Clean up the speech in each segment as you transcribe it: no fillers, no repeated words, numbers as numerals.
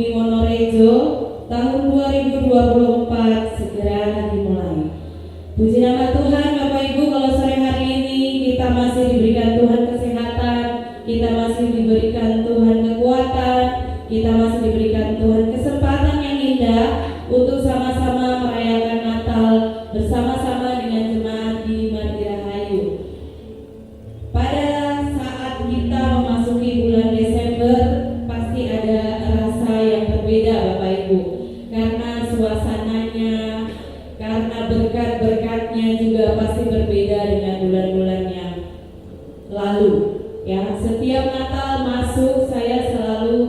Bumi Wonorejo tahun 2024 segera dimulai. Puji nama Tuhan. Bapak Ibu, kalau sore hari ini kita masih diberikan Tuhan kesehatan, kita masih diberikan Tuhan kekuatan, kita masih diberikan Tuhan kesempatan yang indah untuk sama-sama merayakan Natal bersama-sama dengan jemaat di Martirahayu. Pada saat kita memasuki bulan Desember, pasti ada rasa yang berbeda Bapak Ibu, karena suasananya, karena berkat-berkatnya juga pasti berbeda dengan bulan-bulan yang lalu. Ya, setiap Natal masuk saya selalu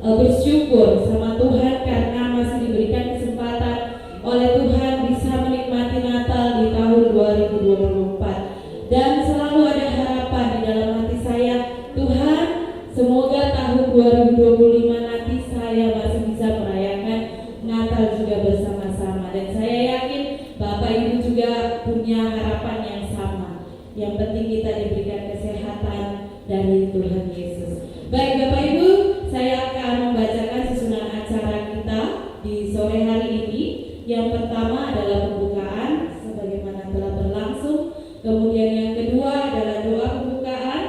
bersyukur sama Tuhan karena masih diberikan kesempatan oleh Tuhan bisa menikmati Natal di tahun 2024. Dan selalu ada harapan di dalam hati saya, Tuhan, semoga tahun 2025 nanti saya masih bisa merayakan Natal juga bersama-sama. Dan saya yakin Bapak Ibu juga punya harapan yang sama. Yang penting kita diberikan kesehatan dari Tuhan Yesus. Baik Bapak Ibu, saya akan membacakan susunan acara kita di sore hari ini. Yang pertama adalah pembukaan sebagaimana telah berlangsung. Kemudian yang kedua adalah doa pembukaan.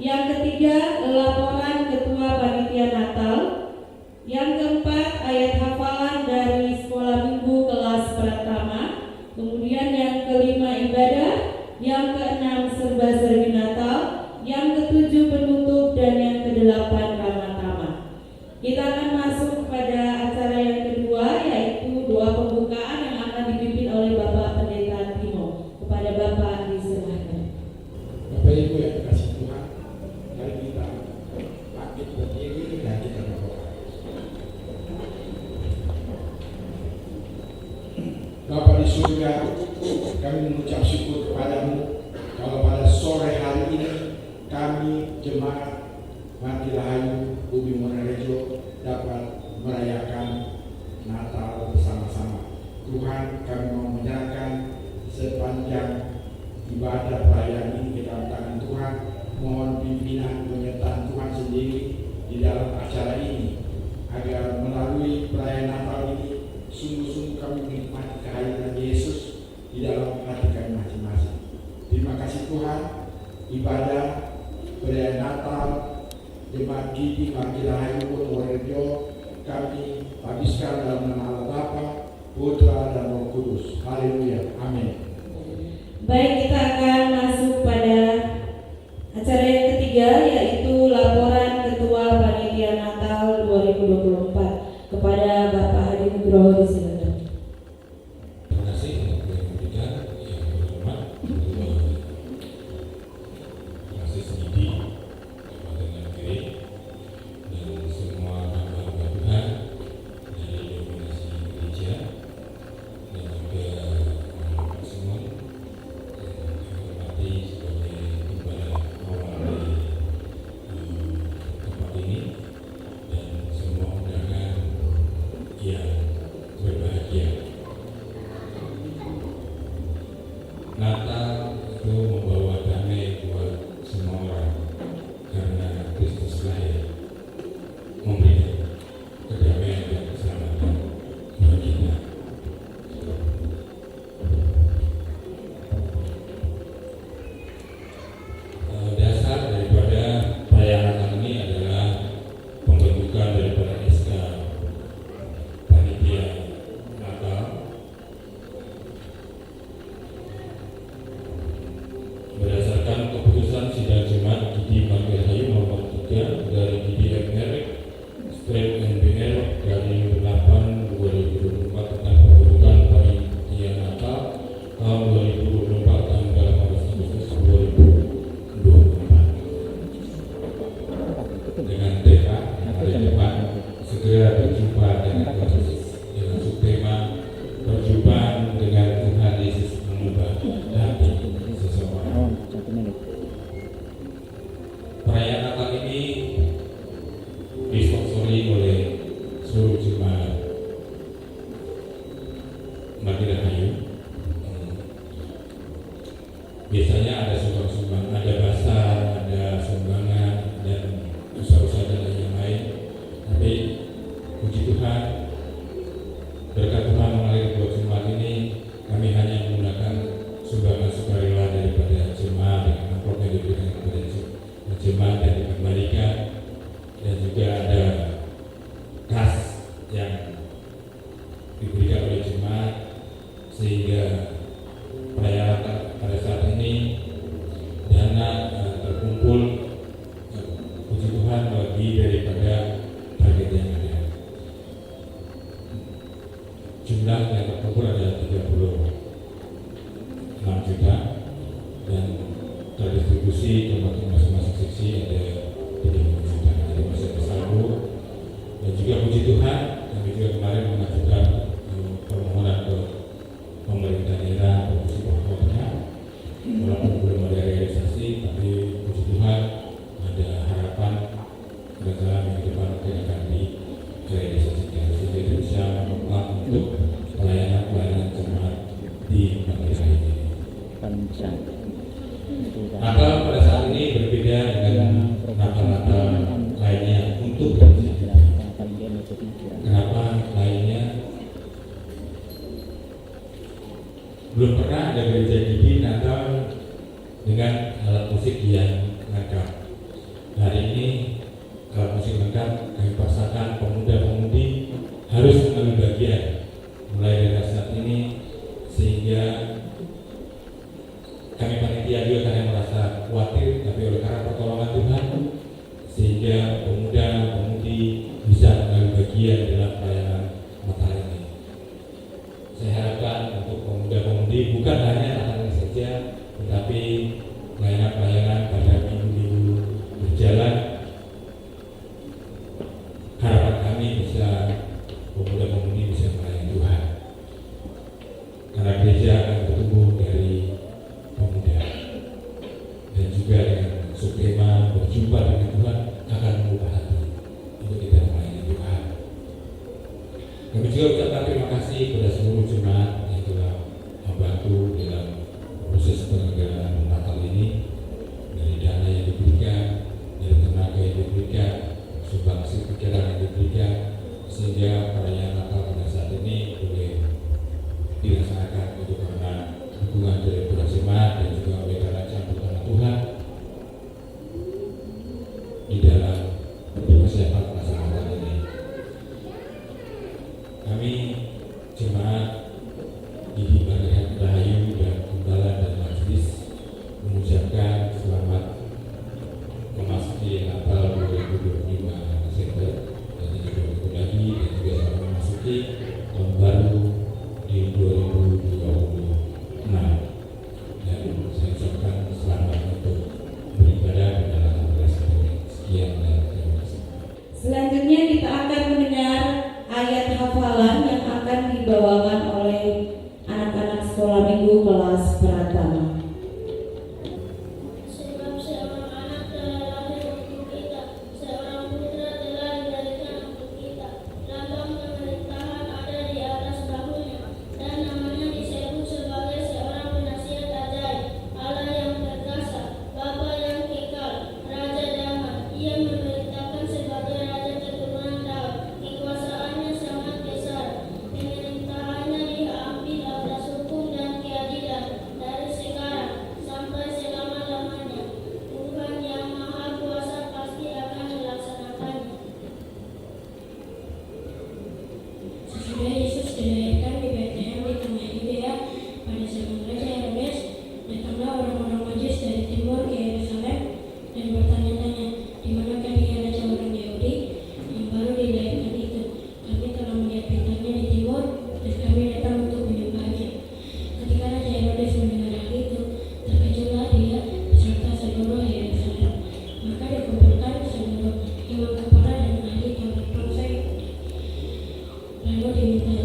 Yang ketiga laporan Ketua Panitia Natal. Yang keempat ayat hafalan dari Sekolah Minggu kelas Pratama. Kemudian yang kelima ibadah. Yang keenam serba-serbi Natal. Yang ketujuh penutup dan yang kedelapan Ramatama. Kita akan masuk pada acara yang kedua, yaitu doa pembukaan yang akan dipimpin oleh Bapak Pendeta Timo. Kepada Bapak diserahkan. Bapak Ibu yang dikasih Tuhan, mari kita bangkit berdiri dan kita berdoa. Bapa di surga, kami mengucap syukur kepadamu kalau pada sore hari ini kami jemaat Martirahayu Bumi Wonorejo dapat merayakan Natal bersama-sama. Tuhan, kami mau menyerahkan sepanjang ibadah perayaan ini ke dalam tangan Tuhan. Mohon pimpinan penyertaan Tuhan sendiri di dalam acara ini, agar melalui perayaan Natal ini sungguh-sungguh kami menikmati kehadiran Yesus di dalam hati kami masing-masing. Terima kasih Tuhan. Ibadah perayaan Natal Jemaat GIDI Martirahayu Wonorejo kami habiskan dalam nama Allah Bapa, Putra dan Roh Kudus. Haleluya. Amin. Baik, kita akan masuk pada acara yang ketiga, yaitu laporan Ketua Panitia Natal 2024. Kepada Bapak Hadi Nugroho disilakan. Terima kasih untuk yang ketiga yang berhormat Ketua Masis GIDI Kabupaten Nagari dan semua hamba-hamba Tuhan dari dominasi gereja dan juga Pak Simon yang dihormati sebagai ibadah awal dari tempat ini dan semua undangan yang berbahagia. Natal itu membawa damai buat semua orang karena Kristus lahir memberikan kedamaian dan keselamatan buat kita. Dasar daripada perayaan Natal ini adalah pembentukan daripada SK Panitia Natal berdasarkan keputusan sidang jemaat GIDI Martirahayu nomor 3 dari GIDI MR Straight NBR dari 8/2024 tentang pembentukan Panitia Natal tahun 2024 tanggal 18 Agustus 2024 dengan tema yang ada di depan, segera berjumpa dengan Yesus, dengan subtema perjumpaan dengan Tuhan Yesus mengubah hati seseorang. Perayaan Natal ini disponsori oleh seluruh jemaat Martirahayu. Biasanya ada sumbang-sumbang, ada basar, ada sumbangan dan usaha-usaha dan yang lain. Tapi Puji Tuhan, berkat Tuhan melalui kedua jemaat ini, kami hanya menggunakan sumbangan sukarela daripada jemaat dengan amplop yang diberikan kepada jemaat dan dikembalikan, dan juga ada kas yang diberikan oleh jemaat, sehingga pelayanan pada saat ini dana terkumpul, puji Tuhan, lebih daripada target yang ada. Jumlah yang terkumpul ada 36 juta dan terdistribusi ke masing-masing seksi ada 30 juta. Jadi masih bersambung. Dan juga puji Tuhan, kami juga kemarin mengajukan permohonan ke pemerintah daerah Provinsi Papua, walaupun belum ada realisasi, tapi puji Tuhan ada harapan dalam minggu depan akan direalisasikan, sehingga itu bisa menopang untuk pelayanan jemaat di daerah ini. Natal pada saat ini berbeda dengan Natal lainnya untuk gereja. Kenapa lainnya? Belum pernah ada gereja di Natal dengan alat musik yang lengkap. Hari ini alat musik lengkap kami paksakan pemuda-pemudi harus mengambil bagian mulai dari saat ini, sehingga kami panitia juga kadang merasa khawatir, tapi oleh karena pertolongan Tuhan, sehingga pemuda-pemudi bisa mengambil bagian dalam pelayanan Natal ini. Saya harapkan untuk pemuda-pemudi bukan hanya Natal ini saja, tetapi pelayanan-pelayanan pada minggu-minggu berjalan, harapan kami bisa pemuda-pemudi bisa melayani Tuhan, karena gereja akan bertumbuh dari pemuda, dan juga dengan subtema berjumpa dengan Tuhan akan mengubah hati untuk kita melayani Tuhan. Kami juga ucapkan terima kasih kepada seluruh jemaat yang telah membantu dalam proses penyelenggaraan Natal ini, dari dana yang diberikan, dari tenaga yang diberikan, sumbangsi pikiran yang diberikan, sehingga perayaan Natal pada saat ini boleh dilaksanakan itu karena dukungan dari para jemaat dan juga oleh karena campur tangan Tuhan di dalam persiapan masa Natal ini. Kami jemaat di Bagian Rahayu dan Gembala dan Majelis mengucapkan selamat memasuki Natal 2025 Desember, dan juga berikut lagi, dan juga selamat memasuki tahun baru di 2026. Dan saya ucapkan selamat untuk beribadah pada Natal ini. Sekian dan terima kasih. Selanjutnya kita akan mendengar ayat hafalan yang akan dibawakan oleh anak-anak sekolah minggu kelas Pratama. Sebab seorang anak telah lahir untuk kita, seorang putra telah diberikan untuk kita. Lambang pemerintahan ada di atas bahunya, dan namanya disebut sebagai seorang penasihat ajaib, Allah yang perkasa, Bapa yang kekal, Raja damai. Ia memerintahkan sebagai raja keturunan Daud, kekuasaannya sangat besar, pemerintahannya diambil atas hukum dan keadilan dari sekarang sampai selama-lamanya. Tuhan yang Maha Kuasa pasti akan melaksanakannya. Sesudah Yesus dilahirkan di Betlehem di tengah Yudea pada zaman Raja Herodes, datanglah orang-orang Majus dari timur ke Yerusalem dan bertanya-tanya, di manakah dia raja orang Yahudi yang baru dilahirkan itu? Kami telah melihat bintangnya di timur dan kami datang untuk menyembahnya. Ketika Raja Herodes mendengar hal itu, terkejutlah dia beserta seluruh Yerusalem. Maka dikumpulkan seluruh imam kepala dan ahli Taurat bangsa Yahudi. Lalu diminta